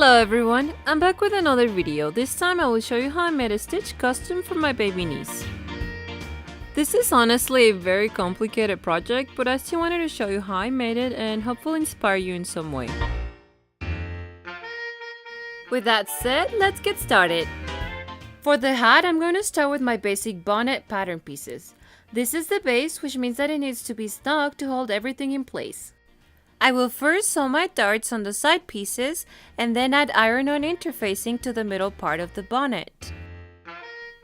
Hello everyone, I'm back with another video. This time I will show you how I made a stitch costume for my baby niece. This is honestly a very complicated project, but I still wanted to show you how I made it and hopefully inspire you in some way. With that said, let's get started. For the hat, I'm going to start with my basic bonnet pattern pieces. This is the base, which means that it needs to be snug to hold everything in place. I will first sew my darts on the side pieces and then add iron-on interfacing to the middle part of the bonnet.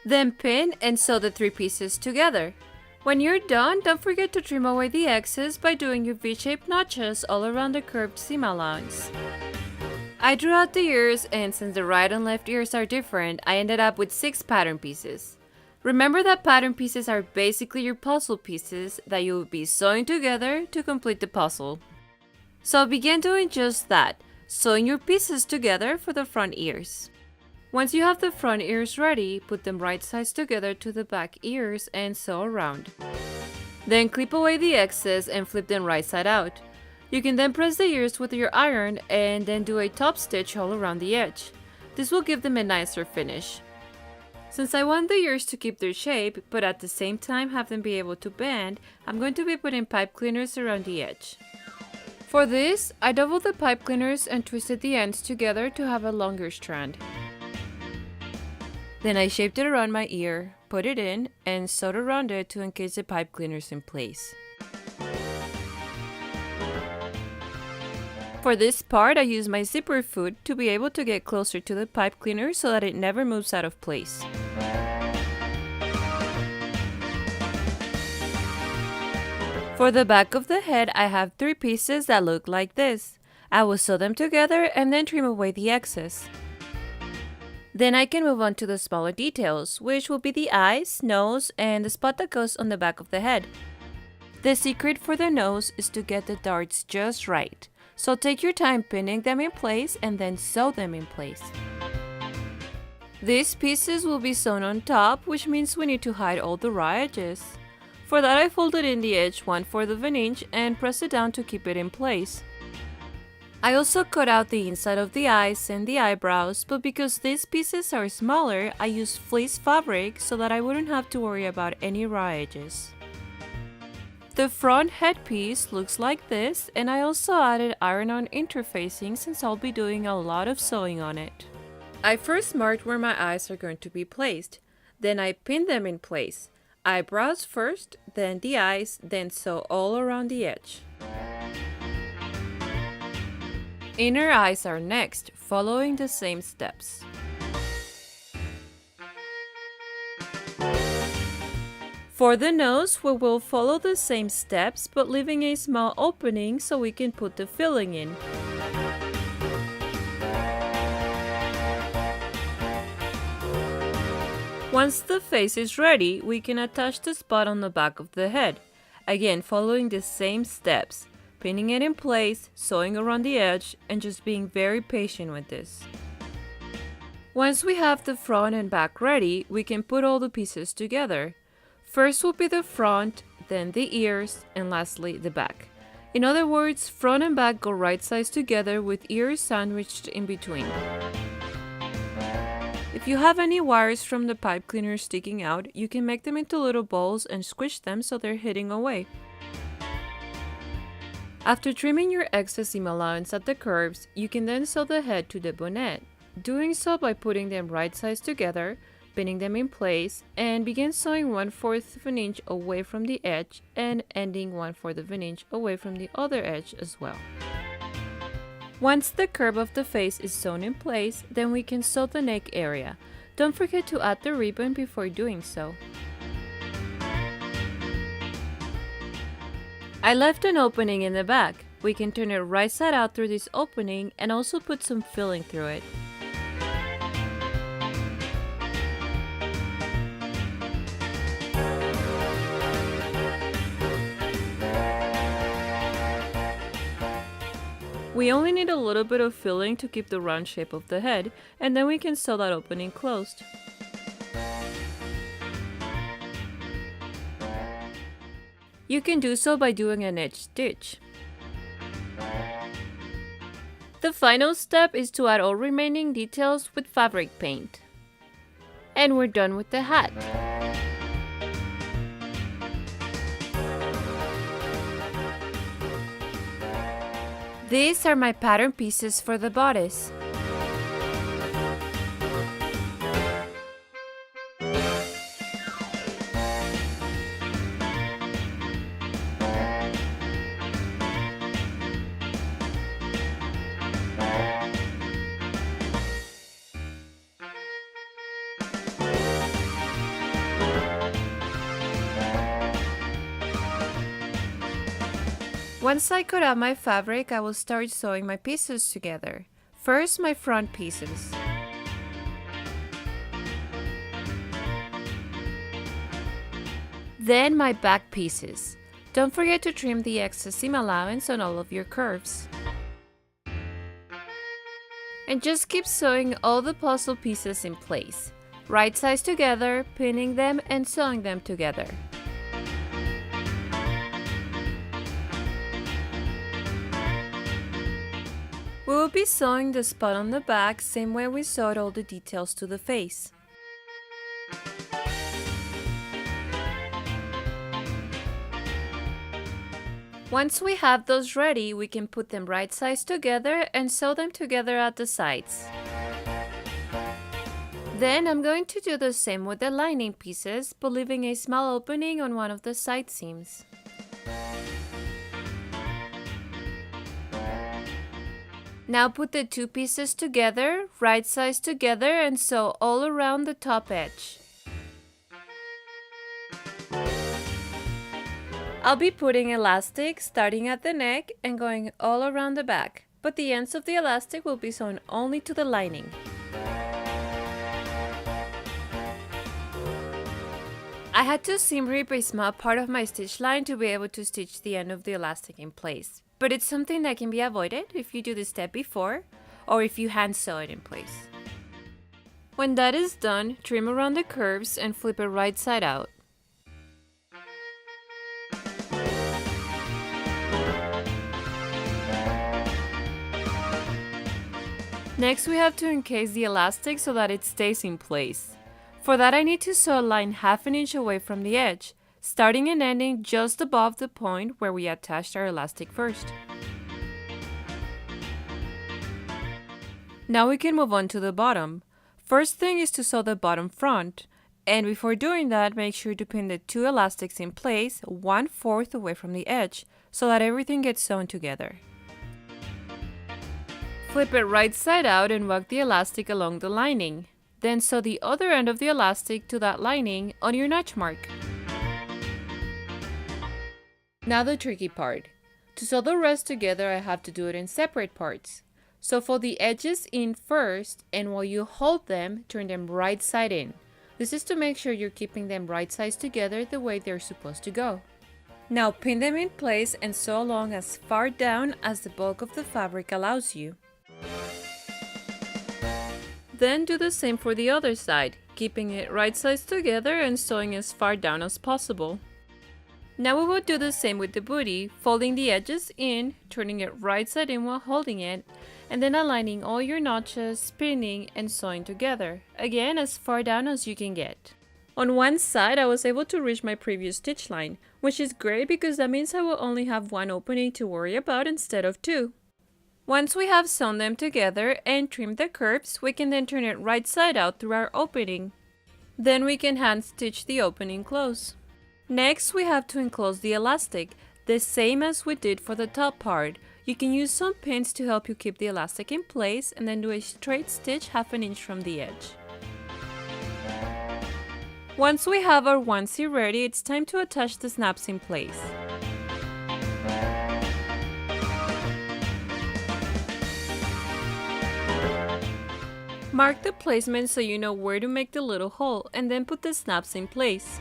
Then pin and sew the three pieces together. When you're done, don't forget to trim away the excess by doing your V-shaped notches all around the curved seam allowance. I drew out the ears, and since the right and left ears are different, I ended up with 6 pattern pieces. Remember that pattern pieces are basically your puzzle pieces that you will be sewing together to complete the puzzle. So begin doing just that, sewing your pieces together for the front ears. Once you have the front ears ready, put them right sides together to the back ears and sew around. Then clip away the excess and flip them right side out. You can then press the ears with your iron and then do a top stitch all around the edge. This will give them a nicer finish. Since I want the ears to keep their shape, but at the same time have them be able to bend, I'm going to be putting pipe cleaners around the edge. For this, I doubled the pipe cleaners and twisted the ends together to have a longer strand. Then I shaped it around my ear, put it in, and sewed around it to encase the pipe cleaners in place. For this part, I used my zipper foot to be able to get closer to the pipe cleaner so that it never moves out of place. For the back of the head, I have 3 pieces that look like this. I will sew them together and then trim away the excess. Then I can move on to the smaller details, which will be the eyes, nose, and the spot that goes on the back of the head. The secret for the nose is to get the darts just right. So take your time pinning them in place and then sew them in place. These pieces will be sewn on top, which means we need to hide all the raw edges. For that, I folded in the edge 1/4 of an inch and pressed it down to keep it in place. I also cut out the inside of the eyes and the eyebrows, but because these pieces are smaller, I used fleece fabric so that I wouldn't have to worry about any raw edges. The front headpiece looks like this, and I also added iron-on interfacing since I'll be doing a lot of sewing on it. I first marked where my eyes are going to be placed. Then I pinned them in place. Eyebrows first, then the eyes, then sew all around the edge. Inner eyes are next, following the same steps. For the nose, we will follow the same steps, but leaving a small opening so we can put the filling in. Once the face is ready, we can attach the spot on the back of the head. Again, following the same steps, pinning it in place, sewing around the edge, and just being very patient with this. Once we have the front and back ready, we can put all the pieces together. First will be the front, then the ears, and lastly the back. In other words, front and back go right sides together with ears sandwiched in between. If you have any wires from the pipe cleaner sticking out, you can make them into little balls and squish them so they're hitting away. After trimming your excess seam allowance at the curves, you can then sew the head to the bonnet. Doing so by putting them right sides together, pinning them in place, and begin sewing 1/4 of an inch away from the edge and ending 1/4 of an inch away from the other edge as well. Once the curve of the face is sewn in place, then we can sew the neck area. Don't forget to add the ribbon before doing so. I left an opening in the back. We can turn it right side out through this opening and also put some filling through it. We only need a little bit of filling to keep the round shape of the head, and then we can sew that opening closed. You can do so by doing an edge stitch. The final step is to add all remaining details with fabric paint. And we're done with the hat. These are my pattern pieces for the bodice. Once I cut out my fabric, I will start sewing my pieces together. First, my front pieces. Then my back pieces. Don't forget to trim the excess seam allowance on all of your curves. And just keep sewing all the puzzle pieces in place. Right sides together, pinning them and sewing them together. We will be sewing the spot on the back same way we sewed all the details to the face. Once we have those ready, we can put them right sides together and sew them together at the sides. Then I'm going to do the same with the lining pieces, but leaving a small opening on one of the side seams. Now put the two pieces together, right sides together, and sew all around the top edge. I'll be putting elastic starting at the neck and going all around the back, but the ends of the elastic will be sewn only to the lining. I had to seam rip a small part of my stitch line to be able to stitch the end of the elastic in place. But it's something that can be avoided if you do this step before or if you hand sew it in place. When that is done, trim around the curves and flip it right side out. Next, we have to encase the elastic so that it stays in place. For that, I need to sew a line half an inch away from the edge, starting and ending just above the point where we attached our elastic first. Now we can move on to the bottom. First thing is to sew the bottom front, and before doing that, make sure to pin the two elastics in place 1/4 away from the edge so that everything gets sewn together. Flip it right side out and walk the elastic along the lining. Then sew the other end of the elastic to that lining on your notch mark. Now the tricky part. To sew the rest together, I have to do it in separate parts. So fold the edges in first, and while you hold them, turn them right side in. This is to make sure you're keeping them right sides together the way they're supposed to go. Now pin them in place and sew along as far down as the bulk of the fabric allows you. Then do the same for the other side, keeping it right sides together and sewing as far down as possible. Now we will do the same with the booty, folding the edges in, turning it right side in while holding it, and then aligning all your notches, pinning, and sewing together, again as far down as you can get. On one side, I was able to reach my previous stitch line, which is great because that means I will only have one opening to worry about instead of two. Once we have sewn them together and trimmed the curves, we can then turn it right side out through our opening. Then we can hand stitch the opening close. Next, we have to enclose the elastic, the same as we did for the top part. You can use some pins to help you keep the elastic in place and then do a straight stitch half an inch from the edge. Once we have our onesie ready, it's time to attach the snaps in place. Mark the placement so you know where to make the little hole and then put the snaps in place.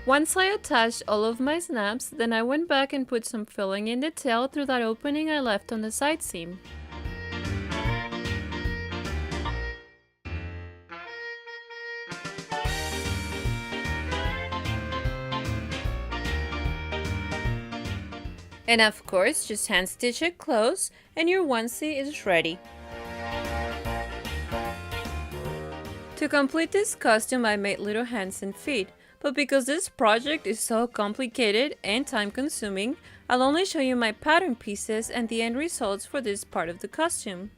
Once I attached all of my snaps, then I went back and put some filling in the tail through that opening I left on the side seam. And of course, just hand stitch it close and your onesie is ready. To complete this costume, I made little hands and feet, but because this project is so complicated and time consuming, I'll only show you my pattern pieces and the end results for this part of the costume.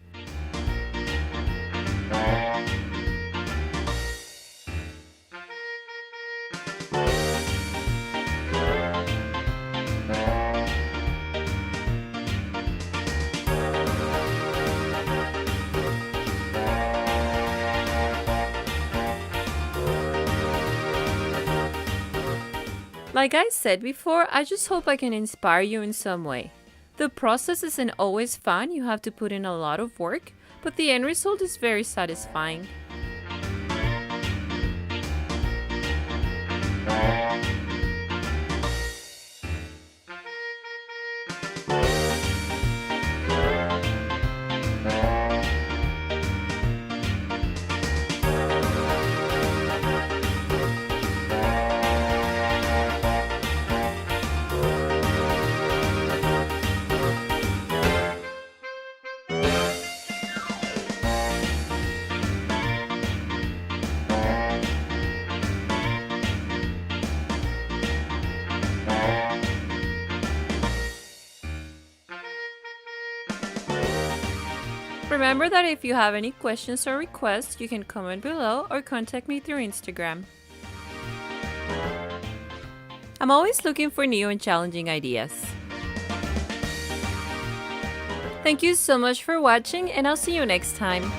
Like I said before, I just hope I can inspire you in some way. The process isn't always fun, you have to put in a lot of work, but the end result is very satisfying. Remember that if you have any questions or requests, you can comment below or contact me through Instagram. I'm always looking for new and challenging ideas. Thank you so much for watching, and I'll see you next time.